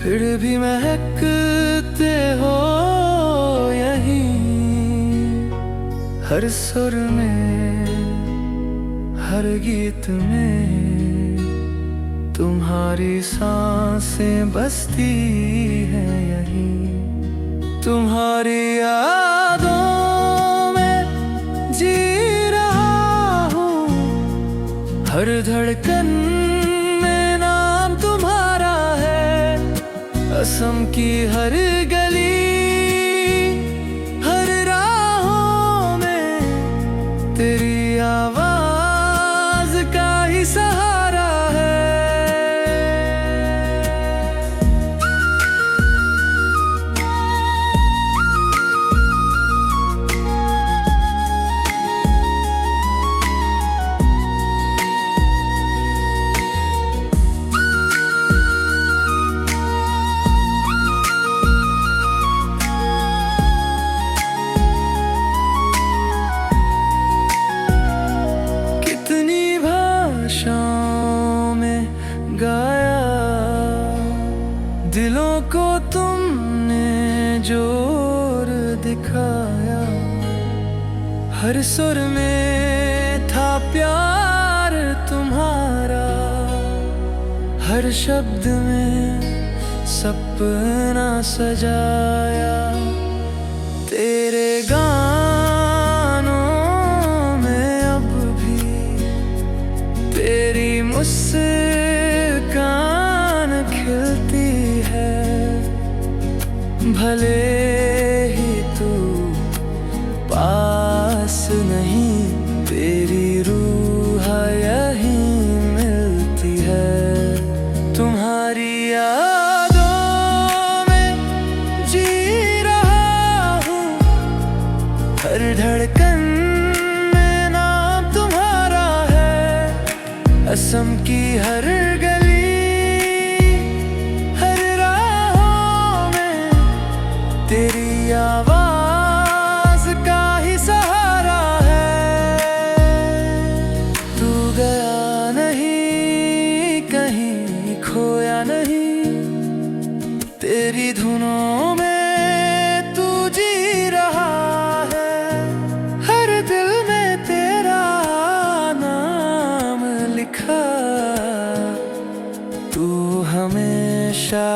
फिर भी महकते हो यहीं, हर सुर में, हर गीत में तुम्हारी सांसें बसती हैं यहीं। तुम्हारी यादों में जी रहा हूँ, हर धड़कन में नाम तुम्हारा है। असम की हर गली, हर राहों में तेरी आवाज का ही सहारा है। भाषाओं में गाया, दिलों को तुमने जोर दिखाया। हर सुर में था प्यार तुम्हारा, हर शब्द में सपना सजाया। तेरे गानों में अब भी तेरी मुस्कान खिलती है। भले ही तू पास नहीं, तेरी रूह यहीं मिलती है। तुम्हारी यादों में जी रहा हूँ, हर धड़कन में नाम तुम्हारा है। असम की हर गली, हर राहों में तेरी आवाज का ही सहारा है। तू गया नहीं कहीं, खोया नहीं, तेरी धुनों में तू जी रहा है। हर दिल में तेरा नाम लिखा, तू हमेशा